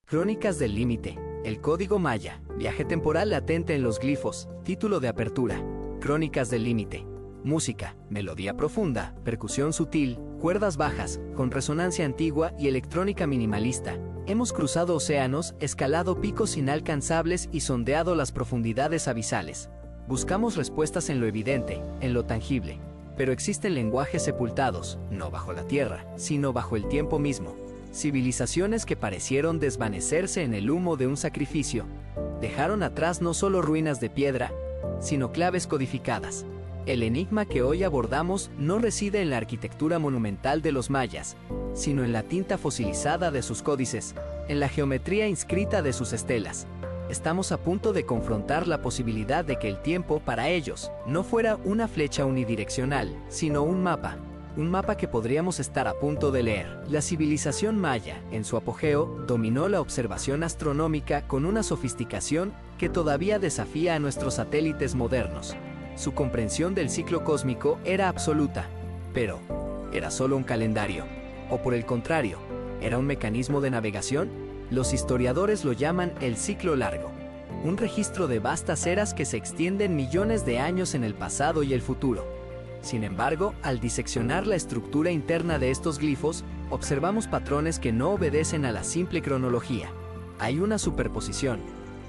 Crónicas del Límite. El Código Maya. Viaje temporal latente en los glifos. Título de apertura. Crónicas del Límite. Música, melodía profunda, percusión sutil, cuerdas bajas, con resonancia antigua y electrónica minimalista. Hemos cruzado océanos, escalado picos inalcanzables y sondeado las profundidades abisales. Buscamos respuestas en lo evidente, en lo tangible. Pero existen lenguajes sepultados, no bajo la tierra, sino bajo el tiempo mismo. Civilizaciones que parecieron desvanecerse en el humo de un sacrificio, dejaron atrás no solo ruinas de piedra, sino claves codificadas. El enigma que hoy abordamos no reside en la arquitectura monumental de los mayas, sino en la tinta fosilizada de sus códices, en la geometría inscrita de sus estelas. Estamos a punto de confrontar la posibilidad de que el tiempo para ellos no fuera una flecha unidireccional, sino un mapa que podríamos estar a punto de leer. La civilización maya, en su apogeo, dominó la observación astronómica con una sofisticación que todavía desafía a nuestros satélites modernos. Su comprensión del ciclo cósmico era absoluta, pero ¿era solo un calendario? ¿O por el contrario, era un mecanismo de navegación? Los historiadores lo llaman el ciclo largo, un registro de vastas eras que se extienden millones de años en el pasado y el futuro. Sin embargo, al diseccionar la estructura interna de estos glifos, observamos patrones que no obedecen a la simple cronología. Hay una superposición,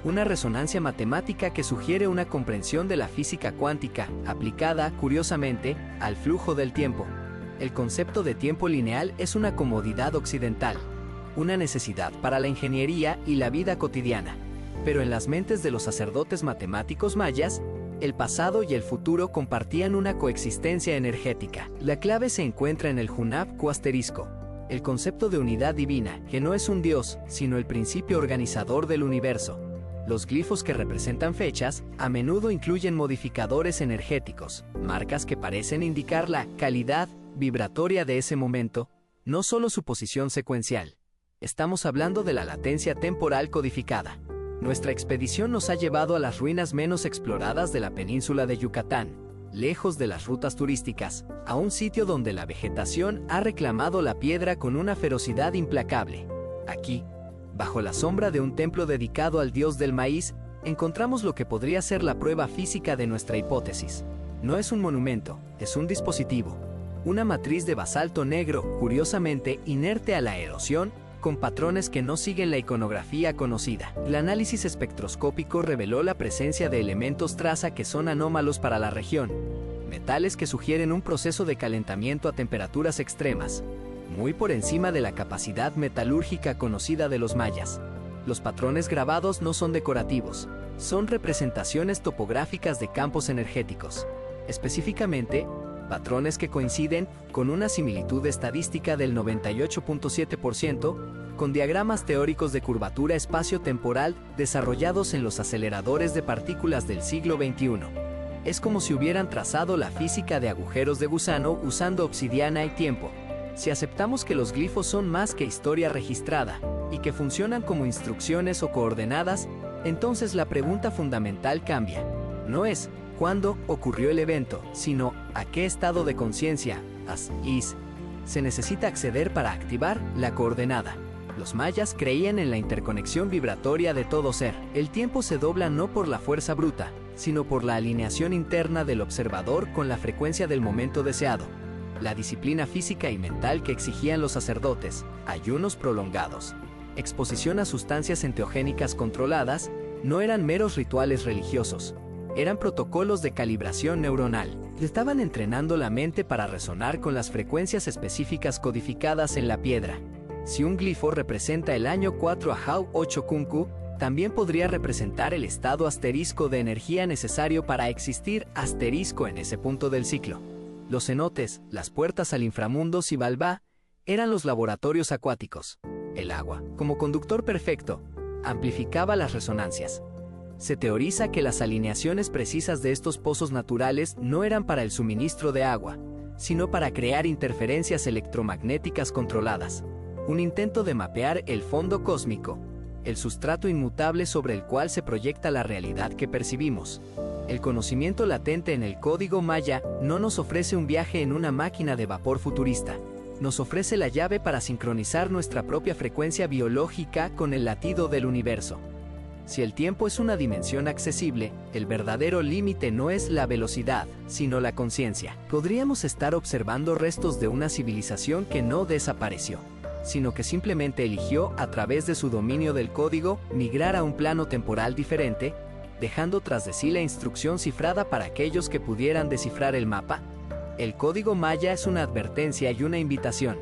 una resonancia matemática que sugiere una comprensión de la física cuántica, aplicada, curiosamente, al flujo del tiempo. El concepto de tiempo lineal es una comodidad occidental, una necesidad para la ingeniería y la vida cotidiana. Pero en las mentes de los sacerdotes matemáticos mayas, el pasado y el futuro compartían una coexistencia energética. La clave se encuentra en el Hunab Q**, el concepto de unidad divina, que no es un dios, sino el principio organizador del universo. Los glifos que representan fechas, a menudo incluyen modificadores energéticos, marcas que parecen indicar la calidad vibratoria de ese momento, no solo su posición secuencial. Estamos hablando de la latencia temporal codificada. Nuestra expedición nos ha llevado a las ruinas menos exploradas de la península de Yucatán, lejos de las rutas turísticas, a un sitio donde la vegetación ha reclamado la piedra con una ferocidad implacable. Aquí, bajo la sombra de un templo dedicado al dios del maíz, encontramos lo que podría ser la prueba física de nuestra hipótesis. No es un monumento, es un dispositivo. Una matriz de basalto negro, curiosamente inerte a la erosión, con patrones que no siguen la iconografía conocida. El análisis espectroscópico reveló la presencia de elementos traza que son anómalos para la región, metales que sugieren un proceso de calentamiento a temperaturas extremas, muy por encima de la capacidad metalúrgica conocida de los mayas. Los patrones grabados no son decorativos, son representaciones topográficas de campos energéticos. Específicamente, patrones que coinciden con una similitud estadística del 98.7%, con diagramas teóricos de curvatura espacio-temporal desarrollados en los aceleradores de partículas del siglo XXI. Es como si hubieran trazado la física de agujeros de gusano usando obsidiana y tiempo. Si aceptamos que los glifos son más que historia registrada, y que funcionan como instrucciones o coordenadas, entonces la pregunta fundamental cambia. No es ¿cuándo ocurrió el evento?, sino ¿a qué estado de conciencia, as-is, se necesita acceder para activar la coordenada? Los mayas creían en la interconexión vibratoria de todo ser. El tiempo se dobla no por la fuerza bruta, sino por la alineación interna del observador con la frecuencia del momento deseado. La disciplina física y mental que exigían los sacerdotes, ayunos prolongados, exposición a sustancias enteogénicas controladas, no eran meros rituales religiosos. Eran protocolos de calibración neuronal. Estaban entrenando la mente para resonar con las frecuencias específicas codificadas en la piedra. Si un glifo representa el año 4 Ahau 8 Kunku, también podría representar el estado asterisco de energía necesario para existir asterisco en ese punto del ciclo. Los cenotes, las puertas al inframundo Xibalbá, eran los laboratorios acuáticos. El agua, como conductor perfecto, amplificaba las resonancias. Se teoriza que las alineaciones precisas de estos pozos naturales no eran para el suministro de agua, sino para crear interferencias electromagnéticas controladas. Un intento de mapear el fondo cósmico, el sustrato inmutable sobre el cual se proyecta la realidad que percibimos. El conocimiento latente en el código maya no nos ofrece un viaje en una máquina de vapor futurista. nos ofrece la llave para sincronizar nuestra propia frecuencia biológica con el latido del universo. Si el tiempo es una dimensión accesible, el verdadero límite no es la velocidad, sino la conciencia. Podríamos estar observando restos de una civilización que no desapareció, sino que simplemente eligió, a través de su dominio del código, migrar a un plano temporal diferente, dejando tras de sí la instrucción cifrada para aquellos que pudieran descifrar el mapa. El código maya es una advertencia y una invitación.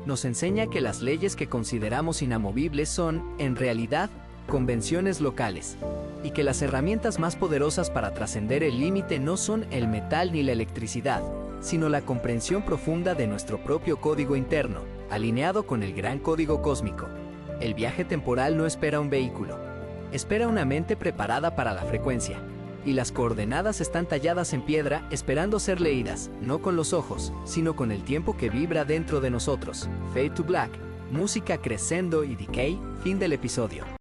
Nos enseña que las leyes que consideramos inamovibles son, en realidad, convenciones locales, y que las herramientas más poderosas para trascender el límite no son el metal ni la electricidad, sino la comprensión profunda de nuestro propio código interno, alineado con el gran código cósmico. El viaje temporal no espera un vehículo, espera una mente preparada para la frecuencia, y las coordenadas están talladas en piedra esperando ser leídas, no con los ojos, sino con el tiempo que vibra dentro de nosotros. Fade to Black, música Crescendo y Decay, fin del episodio.